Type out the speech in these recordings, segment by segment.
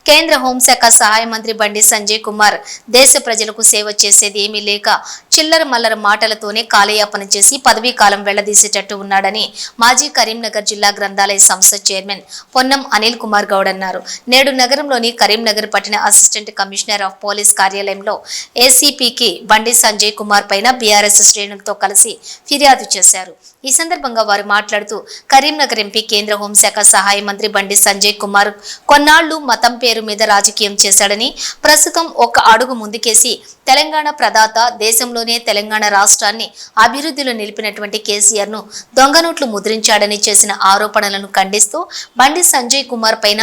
కేంద్ర హోంశాఖ సహాయ మంత్రి బండి సంజయ్ కుమార్ దేశ ప్రజలకు సేవ చేసేది ఏమీ లేక చిల్లర మల్లర మాటలతోనే కాలయాపన చేసి పదవీ కాలం వెళ్లదీసేటట్టు ఉన్నాడని మాజీ కరీంనగర్ జిల్లా గ్రంథాలయ సంస్థ చైర్మన్ పొన్నం అనిల్ కుమార్ గౌడ్ అన్నారు. నేడు నగరంలోని కరీంనగర్ పట్టణ అసిస్టెంట్ కమిషనర్ ఆఫ్ పోలీస్ కార్యాలయంలో ఏసీపీకి బండి సంజయ్ కుమార్ పైన బీఆర్ఎస్ శ్రేణులతో కలిసి ఫిర్యాదు చేశారు. ఈ సందర్భంగా వారు మాట్లాడుతూ కరీంనగర్ ఎంపీ కేంద్ర హోంశాఖ సహాయ మంత్రి బండి సంజయ్ కుమార్ కొన్నాళ్లు మతం పేరు మీద రాజకీయం చేశాడని, ప్రస్తుతం ఒక అడుగు ముందుకేసి తెలంగాణ ప్రదాత, దేశంలోనే తెలంగాణ రాష్ట్రాన్ని అభివృద్ధిలో నిలిపినటువంటి కేసీఆర్ ను దొంగ నోట్లు ముద్రించాడని చేసిన ఆరోపణలను ఖండిస్తూ బండి సంజయ్ కుమార్ పైన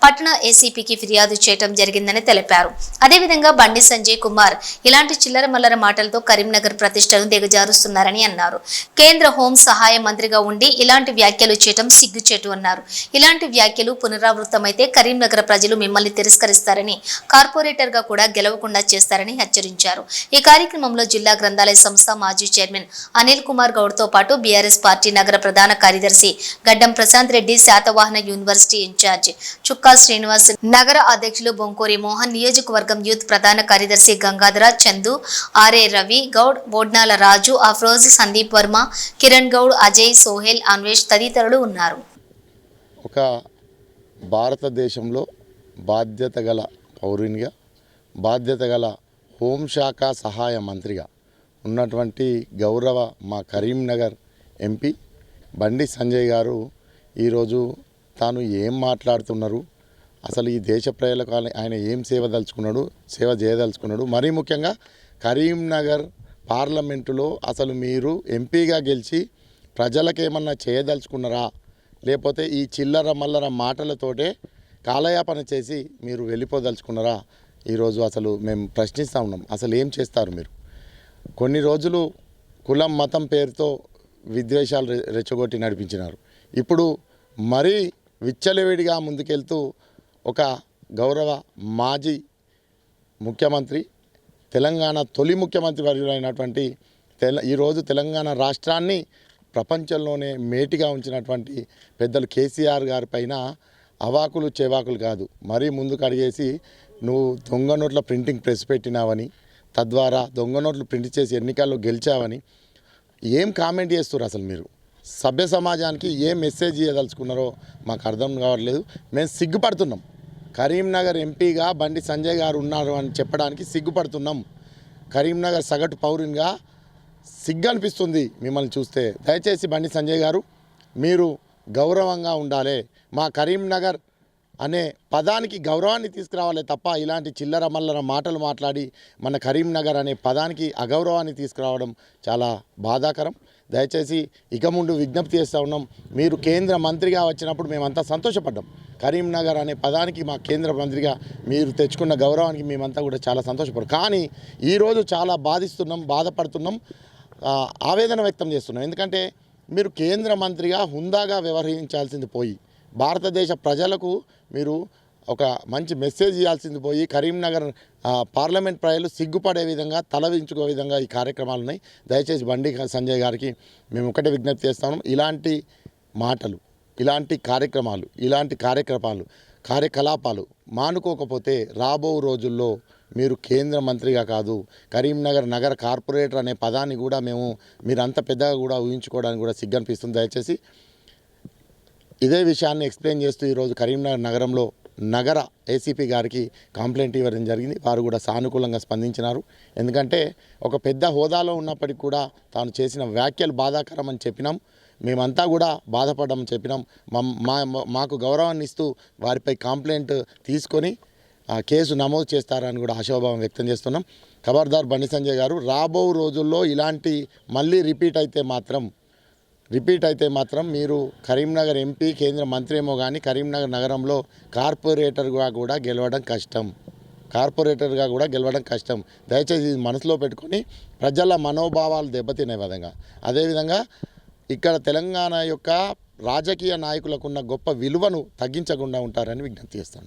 పట్టణ ఏసీపీకి ఫిర్యాదు చేయడం జరిగిందని తెలిపారు. అదేవిధంగా బండి సంజయ్ కుమార్ ఇలాంటి చిల్లర మల్లర మాటలతో కరీంనగర్ ప్రతిష్టను దిగజారుస్తున్నారని అన్నారు. కేంద్ర హోం సహాయ మంత్రిగా ఉండి ఇలాంటి వ్యాఖ్యలు చేయడం సిగ్గుచేటు అన్నారు. ఇలాంటి వ్యాఖ్యలు పునరావృతమైతే కరీంనగర్ ప్రజలు మిమ్మల్ని తిరస్కరిస్తారని, కార్పొరేటర్ గా కూడా గెలవకుండా చేస్తారని హెచ్చరించారు. ఈ కార్యక్రమంలో జిల్లా గ్రంథాలయ సంస్థ మాజీ చైర్మన్ అనిల్ కుమార్ గౌడ్ తో పాటు బీఆర్ఎస్ పార్టీ నగర ప్రధాన కార్యదర్శి గడ్డం ప్రశాంత్ రెడ్డి, శాతవాహన యూనివర్సిటీ ఇన్ఛార్జ్ చుక్కా శ్రీనివాస్, నగర అధ్యక్షులు బొంకోరి మోహన్, నియోజకవర్గం యూత్ ప్రధాన కార్యదర్శి గంగాధర, చందు, ఆర్ఏ రవి గౌడ్, బోడ్నాల రాజు, అఫ్రోజ్, సందీప్ వర్మ, కిరణ్ గౌడ్, అజయ్, సోహెల్, అన్వేష్ తదితరులు ఉన్నారు. ఒక భారతదేశంలో బాధ్యత గల పౌరునిగా, బాధ్యత గల హోంశాఖ సహాయ మంత్రిగా ఉన్నటువంటి గౌరవ మా కరీంనగర్ ఎంపీ బండి సంజయ్ గారు ఈరోజు తాను ఏం మాట్లాడుతున్నారు, అసలు ఈ దేశ ప్రజలకు ఆయన ఏం సేవ చేయదలుచుకున్నాడు, మరీ ముఖ్యంగా కరీంనగర్ పార్లమెంటులో అసలు మీరు ఎంపీగా గెలిచి ప్రజలకేమన్నా చేయదలుచుకున్నారా, లేకపోతే ఈ చిల్లర మల్లర మాటలతోటే కాలయాపన చేసి మీరు వెళ్ళిపోదలుచుకున్నారా? ఈరోజు అసలు మేము ప్రశ్నిస్తూ ఉన్నాం. అసలు ఏం చేస్తారు మీరు? కొన్ని రోజులు కులం మతం పేరుతో విద్వేషాలు రెచ్చగొట్టి నడిపించినారు. ఇప్పుడు మరీ విచ్చలవిడిగా ముందుకెళ్తూ ఒక గౌరవ మాజీ ముఖ్యమంత్రి, తెలంగాణ తొలి ముఖ్యమంత్రి వర్యులైనటువంటి ఈరోజు తెలంగాణ రాష్ట్రాన్ని ప్రపంచంలోనే మేటిగా ఉంచినటువంటి పెద్దలు కేసీఆర్ గారి పైన అవాకులు చెవాకులు కాదు, మరీ ముందుకు అడిగేసి నువ్వు దొంగ నోట్ల ప్రింటింగ్ ప్రెస్ పెట్టినావని, తద్వారా దొంగ నోట్లు ప్రింట్ చేసి ఎన్నికల్లో గెలిచావని ఏం కామెంట్ చేస్తున్నారు? అసలు మీరు సభ్య సమాజానికి ఏం మెసేజ్ ఇవ్వదలుచుకున్నారో మాకు అర్థం కావట్లేదు. మేము సిగ్గుపడుతున్నాం. కరీంనగర్ ఎంపీగా బండి సంజయ్ గారు ఉన్నారు అని చెప్పడానికి సిగ్గుపడుతున్నాం. కరీంనగర్ సగటు పౌరునిగా సిగ్గు అనిపిస్తుంది మిమ్మల్ని చూస్తే. దయచేసి బండి సంజయ్ గారు మీరు గౌరవంగా ఉండాలి. మా కరీంనగర్ అనే పదానికి గౌరవాన్ని తీసుకురావాలి తప్ప ఇలాంటి చిల్లర మల్లర మాటలు మాట్లాడి మన కరీంనగర్ అనే పదానికి అగౌరవాన్ని తీసుకురావడం చాలా బాధాకరం. దయచేసి ఇక ముందు విజ్ఞప్తి చేస్తూ ఉన్నాం. మీరు కేంద్ర మంత్రిగా వచ్చినప్పుడు మేమంతా సంతోషపడ్డాం. కరీంనగర్ అనే పదానికి మా కేంద్ర మంత్రిగా మీరు తెచ్చుకున్న గౌరవానికి మేమంతా కూడా చాలా సంతోషపడ్డాం. కానీ ఈరోజు చాలా బాధపడుతున్నాం, ఆవేదన వ్యక్తం చేస్తున్నాం. ఎందుకంటే మీరు కేంద్ర మంత్రిగా హుందాగా వ్యవహరించాల్సింది పోయి భారతదేశ ప్రజలకు మీరు ఒక మంచి మెసేజ్ ఇవ్వాల్సింది పోయి కరీంనగర్ పార్లమెంట్ ప్రజలు సిగ్గుపడే విధంగా, తలవించుకో విధంగా ఈ కార్యక్రమాలు ఉన్నాయి. దయచేసి బండి సంజయ్ గారికి మేము ఒకటే విజ్ఞప్తి చేస్తాము. ఇలాంటి మాటలు, ఇలాంటి కార్యకలాపాలు మానుకోకపోతే రాబో రోజుల్లో మీరు కేంద్ర మంత్రిగా కాదు, కరీంనగర్ నగర కార్పొరేటర్ అనే పదాన్ని కూడా మీరు అంత పెద్దగా కూడా ఊహించుకోవడానికి కూడా సిగ్గు అనిపిస్తుంది. దయచేసి ఇదే విషయాన్ని ఎక్స్ప్లెయిన్ చేస్తూ ఈరోజు కరీంనగర్ నగరంలో నగర ఏసీపీ గారికి కంప్లైంట్ ఇవ్వడం జరిగింది. వారు కూడా సానుకూలంగా స్పందించినారు. ఎందుకంటే ఒక పెద్ద హోదాలో ఉన్నప్పటికీ కూడా తాను చేసిన వ్యాఖ్యలు బాధాకరం అని చెప్పినాం. మేమంతా కూడా బాధపడమని చెప్పినాం. మాకు గౌరవాన్ని ఇస్తూ వారిపై కంప్లైంట్ తీసుకొని కేసు నమోదు చేస్తారని కూడా ఆశాభావం వ్యక్తం చేస్తున్నాం. ఖబర్దార్ బండి సంజయ్ గారు, రాబో రోజుల్లో ఇలాంటి మళ్ళీ రిపీట్ అయితే మాత్రం మీరు కరీంనగర్ ఎంపీ, కేంద్ర మంత్రి ఏమో కానీ కరీంనగర్ నగరంలో కార్పొరేటర్గా కూడా గెలవడం కష్టం. దయచేసి ఇది మనసులో పెట్టుకొని ప్రజల మనోభావాలు దెబ్బతినే విధంగా, అదేవిధంగా ఇక్కడ తెలంగాణ యొక్క రాజకీయ నాయకులకు ఉన్న గొప్ప విలువను తగ్గించకుండా ఉంటారని విజ్ఞప్తి చేస్తాను.